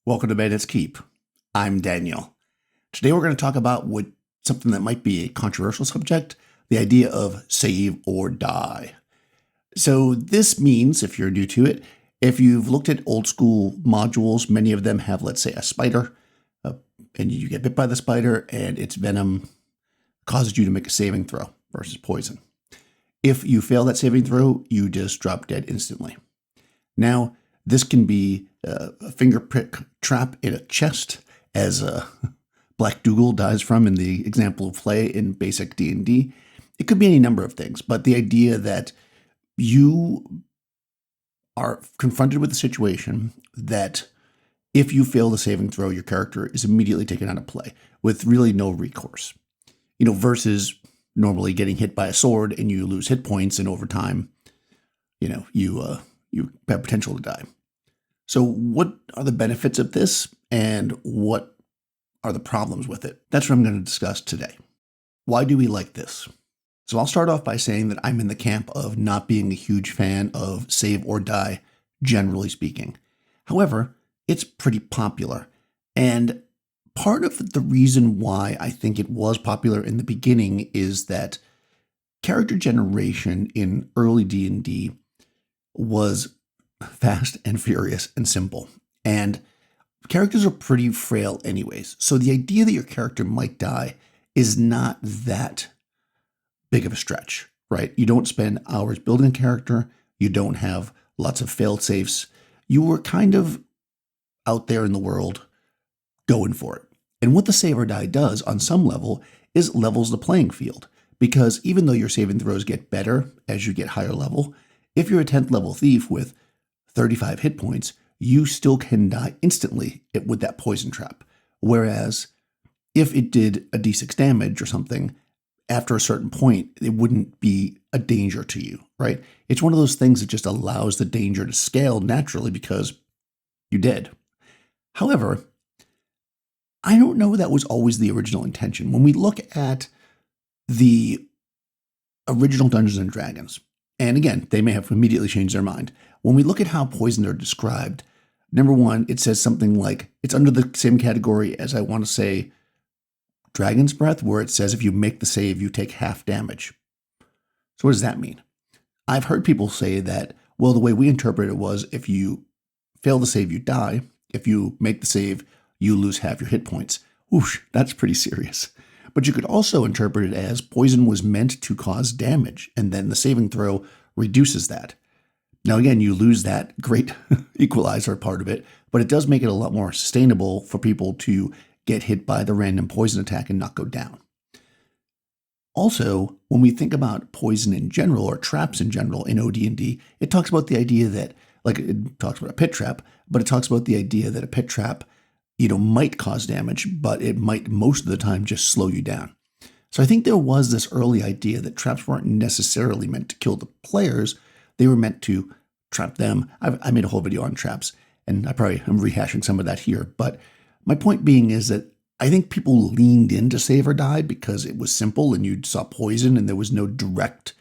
Welcome to Bandit's Keep. I'm Daniel. Today we're going to talk about something that might be a controversial subject, the idea of save or die. So this means, if you're new to it, if you've looked at old school modules, many of them have, let's say, a spider, and you get bit by the spider and its venom causes you to make a saving throw versus poison. If you fail that saving throw, you just drop dead instantly. Now, this can be a finger prick trap in a chest, as Black Dougal dies from in the example of play in basic D&D. It could be any number of things, but the idea that you are confronted with a situation that if you fail the saving throw, your character is immediately taken out of play with really no recourse. Versus normally getting hit by a sword and you lose hit points, and over time, you have potential to die. So what are the benefits of this and what are the problems with it? That's what I'm going to discuss today. Why do we like this? So I'll start off by saying that I'm in the camp of not being a huge fan of save or die, generally speaking. However, it's pretty popular. And part of the reason why I think it was popular in the beginning is that character generation in early D&D was fast and furious and simple. And characters are pretty frail anyways. So the idea that your character might die is not that big of a stretch, right? You don't spend hours building a character. You don't have lots of failed safes. You were kind of out there in the world going for it. And what the save or die does on some level is levels the playing field. Because even though your saving throws get better as you get higher level, if you're a 10th level thief with 35 hit points, you still can die instantly with that poison trap. Whereas if it did a d6 damage or something, after a certain point, it wouldn't be a danger to you, right? It's one of those things that just allows the danger to scale naturally because you're dead. However, I don't know that was always the original intention. When we look at the original Dungeons and Dragons, and again, they may have immediately changed their mind. When we look at how poisons are described, number one, it says something like, it's under the same category as, I want to say, Dragon's Breath, where it says if you make the save, you take half damage. So what does that mean? I've heard people say that, well, the way we interpret it was if you fail the save, you die. If you make the save, you lose half your hit points. Whoosh, that's pretty serious. But you could also interpret it as poison was meant to cause damage, and then the saving throw reduces that. Now, again, you lose that great equalizer part of it, but it does make it a lot more sustainable for people to get hit by the random poison attack and not go down. Also, when we think about poison in general, or traps in general in OD&D, it talks about the idea that, like it talks about a pit trap, but it talks about the idea that a pit trap might cause damage, but it might most of the time just slow you down. So I think there was this early idea that traps weren't necessarily meant to kill the players. They were meant to trap them. I made a whole video on traps, and I probably am rehashing some of that here. But my point being is that I think people leaned into save or die because it was simple and you saw poison and there was no direct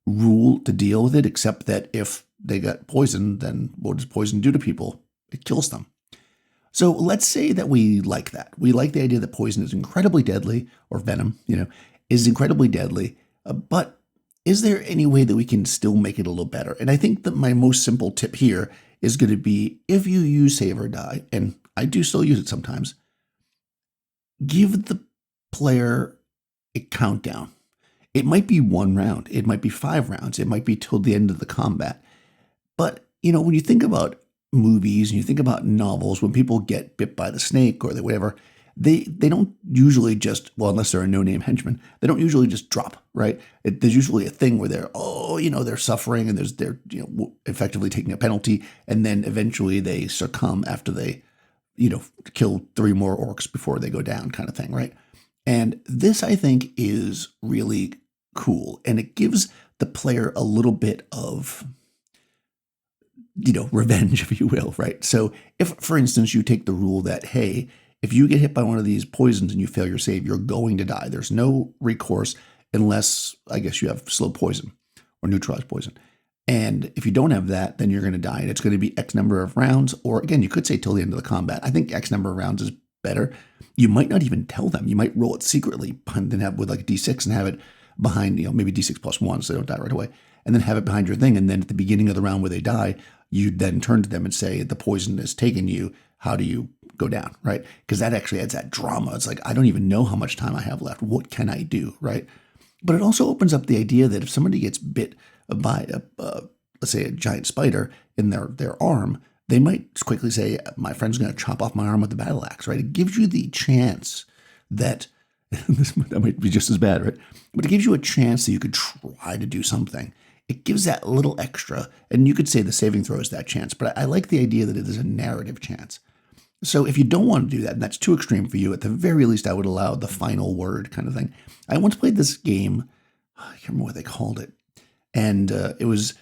rule to deal with it, except that if they got poisoned, then what does poison do to people? It kills them. So let's say that we like that. We like the idea that poison is incredibly deadly, or venom, is incredibly deadly. But is there any way that we can still make it a little better? And I think that my most simple tip here is going to be, if you use save or die, and I do still use it sometimes, give the player a countdown. It might be 1 round. It might be 5 rounds. It might be till the end of the combat. But, when you think about movies and you think about novels, when people get bit by the snake or whatever, they don't usually just, well, unless they're a no-name henchman, they don't usually just drop, right? There's usually a thing where they're suffering and they're effectively taking a penalty, and then eventually they succumb after they, kill 3 more orcs before they go down, kind of thing, right? And this, I think, is really cool, and it gives the player a little bit of revenge, if you will, right? So if, for instance, you take the rule that, hey, if you get hit by one of these poisons and you fail your save, you're going to die. There's no recourse unless, I guess, you have slow poison or neutralized poison. And if you don't have that, then you're going to die. And it's going to be X number of rounds. Or again, you could say till the end of the combat. I think X number of rounds is better. You might not even tell them. You might roll it secretly and then have with like a D6 and have it behind, maybe D6 plus 1 so they don't die right away. And then have it behind your thing. And then at the beginning of the round where they die, you then turn to them and say, the poison has taken you. How do you go down, right? Because that actually adds that drama. It's like, I don't even know how much time I have left. What can I do, right? But it also opens up the idea that if somebody gets bit by, let's say, a giant spider in their arm, they might quickly say, my friend's going to chop off my arm with the battle axe, right? It gives you the chance that, that might be just as bad, right? But it gives you a chance that you could try to do something. It gives that little extra, and you could say the saving throw is that chance, but I like the idea that it is a narrative chance. So if you don't want to do that, and that's too extreme for you, at the very least, I would allow the final word kind of thing. I once played this game, I can't remember what they called it, and it was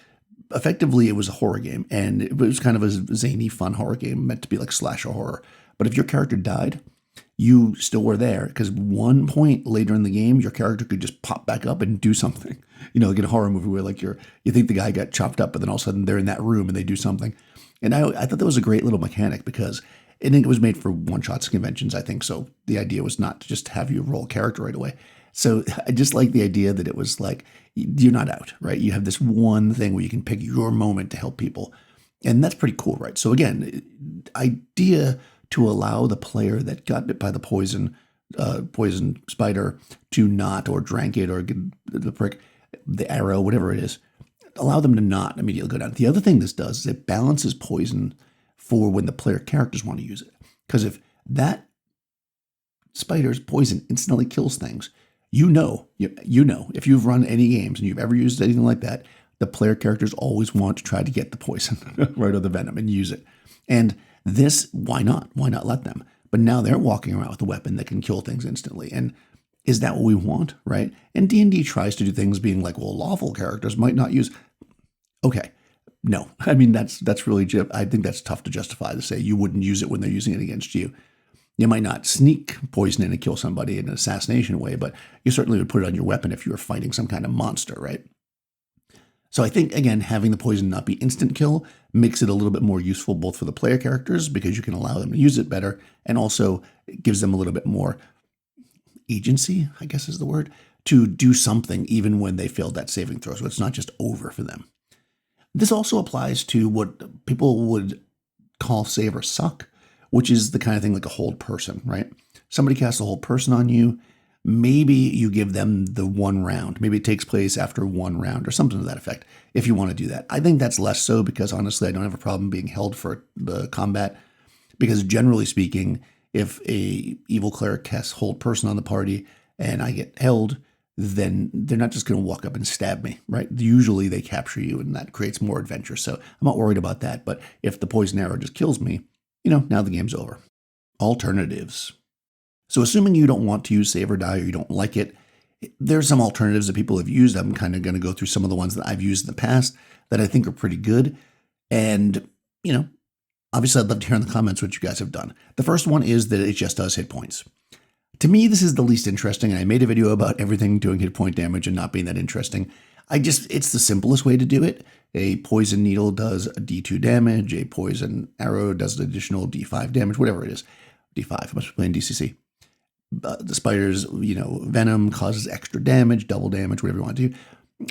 a horror game, and it was kind of a zany, fun horror game meant to be like slasher horror. But if your character died, you still were there, because one point later in the game, your character could just pop back up and do something. Like in a horror movie where like you think the guy got chopped up, but then all of a sudden they're in that room and they do something. And I thought that was a great little mechanic because I think it was made for one-shots conventions, I think. So the idea was not to just have you roll a character right away. So I just like the idea that it was like, you're not out, right? You have this one thing where you can pick your moment to help people. And that's pretty cool, right? So again, idea to allow the player that got bit by the poison spider to not, or drank it, or get the prick, the arrow, whatever it is, allow them to not immediately go down. The other thing this does is it balances poison for when the player characters want to use it. Because if that spider's poison instantly kills things, you know, if you've run any games and you've ever used anything like that, the player characters always want to try to get the poison, right, or the venom and use it. And this, why not? Why not let them? But now they're walking around with a weapon that can kill things instantly. And is that what we want, right? And D&D tries to do things being like, well, lawful characters might not use. Okay, no. I mean, that's really, I think that's tough to justify to say you wouldn't use it when they're using it against you. You might not sneak poison in and kill somebody in an assassination way, but you certainly would put it on your weapon if you were fighting some kind of monster, right? So I think, again, having the poison not be instant kill makes it a little bit more useful both for the player characters because you can allow them to use it better, and also it gives them a little bit more agency, I guess is the word, to do something even when they failed that saving throw. So it's not just over for them. This also applies to what people would call save or suck, which is the kind of thing like a hold person, right? Somebody casts a hold person on you. Maybe you give them the one round. Maybe it takes place after one round or something to that effect, if you want to do that. I think that's less so because honestly, I don't have a problem being held for the combat because generally speaking, if a evil cleric casts hold person on the party and I get held, then they're not just going to walk up and stab me, right? Usually they capture you and that creates more adventure. So I'm not worried about that. But if the poison arrow just kills me, now the game's over. Alternatives. So assuming you don't want to use save or die or you don't like it, there's some alternatives that people have used. I'm kind of going to go through some of the ones that I've used in the past that I think are pretty good. And, obviously I'd love to hear in the comments what you guys have done. The first one is that it just does hit points. To me, this is the least interesting, and I made a video about everything doing hit point damage and not being that interesting. It's the simplest way to do it. A poison needle does a D2 damage, a poison arrow does an additional D5 damage, whatever it is. D5, I must be playing DCC. The spider's, venom causes extra damage, double damage, whatever you want to do.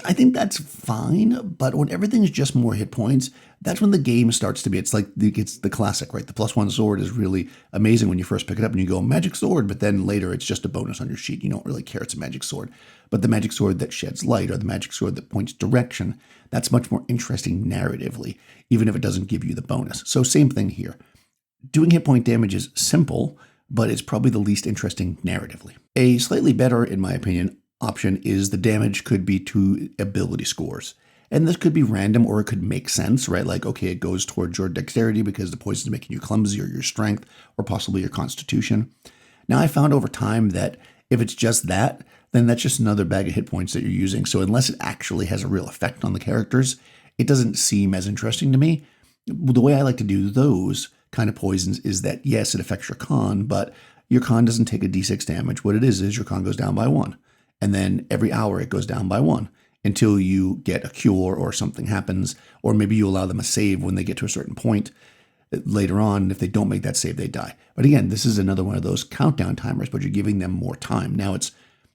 I think that's fine, but when everything is just more hit points, that's when the game starts to be, it's the classic, right? The +1 sword is really amazing when you first pick it up and you go, magic sword, but then later it's just a bonus on your sheet. You don't really care it's a magic sword. But the magic sword that sheds light or the magic sword that points direction, that's much more interesting narratively, even if it doesn't give you the bonus. So same thing here. Doing hit point damage is simple, but it's probably the least interesting narratively. A slightly better, in my opinion, option is the damage could be to ability scores. And this could be random or it could make sense, right? Like, okay, it goes towards your dexterity because the poison is making you clumsy, or your strength, or possibly your constitution. Now, I found over time that if it's just that, then that's just another bag of hit points that you're using. So unless it actually has a real effect on the characters, it doesn't seem as interesting to me. The way I like to do those kind of poisons is that, yes, it affects your con, but your con doesn't take a d6 damage. What it is your con goes down by 1. And then every hour it goes down by 1. until you get a cure or something happens, or maybe you allow them a save when they get to a certain point later on. If they don't make that save, they die. But again, this is another one of those countdown timers, but you're giving them more time. Now it's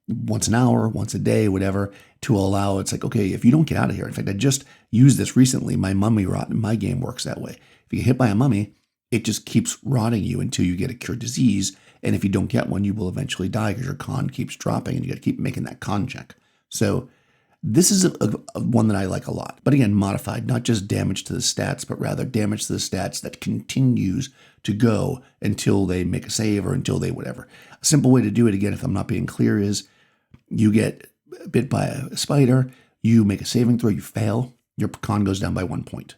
once an hour, once a day, whatever, to allow, it's like, okay, if you don't get out of here. In fact, I just used this recently. My mummy rot in my game works that way. If you get hit by a mummy, it just keeps rotting you until you get a cure disease. And if you don't get one, you will eventually die because your con keeps dropping and you got to keep making that con check. So this is a one that I like a lot. But again, modified, not just damage to the stats, but rather damage to the stats that continues to go until they make a save or until they whatever. A simple way to do it, again, if I'm not being clear, is you get bit by a spider, you make a saving throw, you fail, your con goes down by 1 point.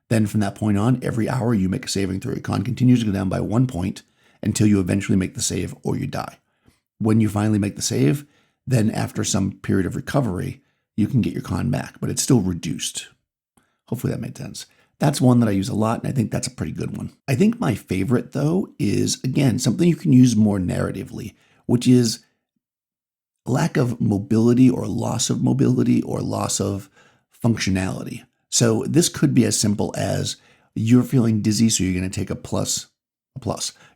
Then from that point on, every hour you make a saving throw, your con continues to go down by 1 point until you eventually make the save or you die. When you finally make the save, then after some period of recovery, you can get your con back, but it's still reduced. Hopefully that made sense. That's one that I use a lot, and I think that's a pretty good one. I think my favorite, though, is, again, something you can use more narratively, which is lack of mobility or loss of mobility or loss of functionality. So this could be as simple as you're feeling dizzy, so you're going to take a plus.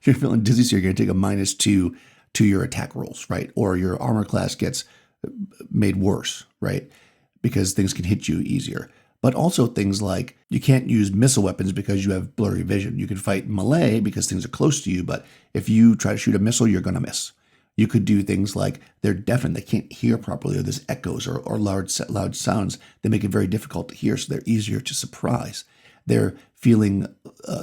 You're feeling dizzy, so you're going to take a -2 to your attack rolls, right? Or your armor class gets made worse, right? Because things can hit you easier. But also things like you can't use missile weapons because you have blurry vision. You can fight melee because things are close to you, but if you try to shoot a missile, you're going to miss. You could do things like they're deafened, they can't hear properly, or there's echoes or loud sounds that make it very difficult to hear, so they're easier to surprise. They're feeling,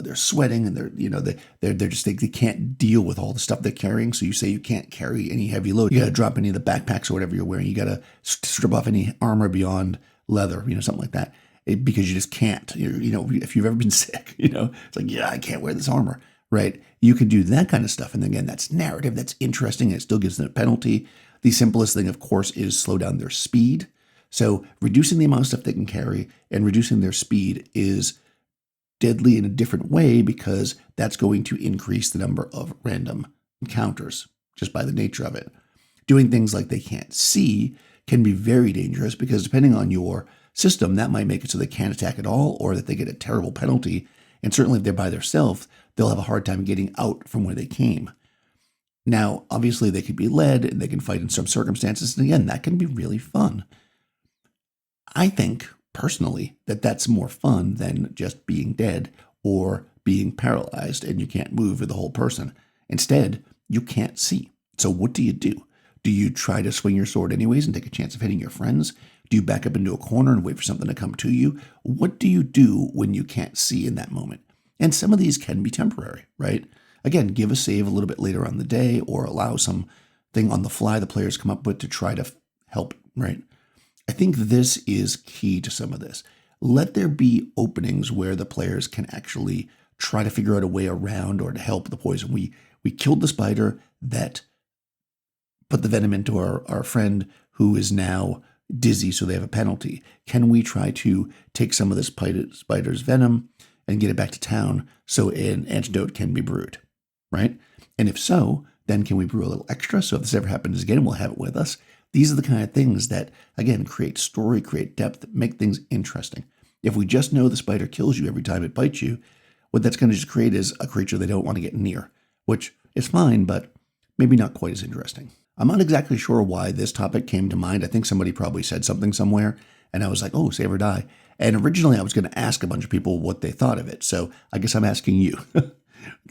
they're sweating, and they're just they can't deal with all the stuff they're carrying. So you say you can't carry any heavy load. You got to drop any of the backpacks or whatever you're wearing. You got to strip off any armor beyond leather, something like that, because you just can't. If you've ever been sick, it's like, yeah, I can't wear this armor, right? You can do that kind of stuff, and again, that's narrative, that's interesting, and it still gives them a penalty. The simplest thing, of course, is slow down their speed. So reducing the amount of stuff they can carry and reducing their speed is deadly in a different way, because that's going to increase the number of random encounters just by the nature of it. Doing things like they can't see can be very dangerous, because depending on your system, that might make it so they can't attack at all, or that they get a terrible penalty. And certainly if they're by themselves, they'll have a hard time getting out from where they came. Now, obviously they could be led and they can fight in some circumstances. And again, that can be really fun. I think personally that's more fun than just being dead or being paralyzed and you can't move with the whole person. Instead, you can't see. So what do? Do you try to swing your sword anyways and take a chance of hitting your friends? Do you back up into a corner and wait for something to come to you? What do you do when you can't see in that moment? And some of these can be temporary, right? Again, give a save a little bit later on the day, or allow something on the fly the players come up with to try to help, right? I think this is key to some of this. Let there be openings where the players can actually try to figure out a way around or to help the poison. We killed the spider that put the venom into our friend who is now dizzy, so they have a penalty. Can we try to take some of this spider's venom and get it back to town so an antidote can be brewed, right? And if so, then can we brew a little extra? So if this ever happens again, we'll have it with us. These are the kind of things that, again, create story, create depth, make things interesting. If we just know the spider kills you every time it bites you, what that's going to just create is a creature they don't want to get near, which is fine, but maybe not quite as interesting. I'm not exactly sure why this topic came to mind. I think somebody probably said something somewhere, and I was like, oh, save or die. And originally I was going to ask a bunch of people what they thought of it. So I guess I'm asking you.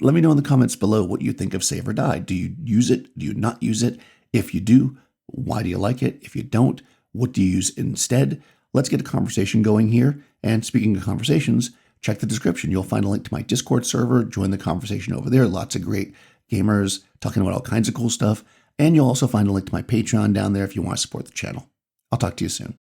Let me know in the comments below what you think of save or die. Do you use it? Do you not use it? If you do, why do you like it? If you don't, what do you use instead? Let's get a conversation going here. And speaking of conversations, check the description. You'll find a link to my Discord server. Join the conversation over there. Lots of great gamers talking about all kinds of cool stuff. And you'll also find a link to my Patreon down there if you want to support the channel. I'll talk to you soon.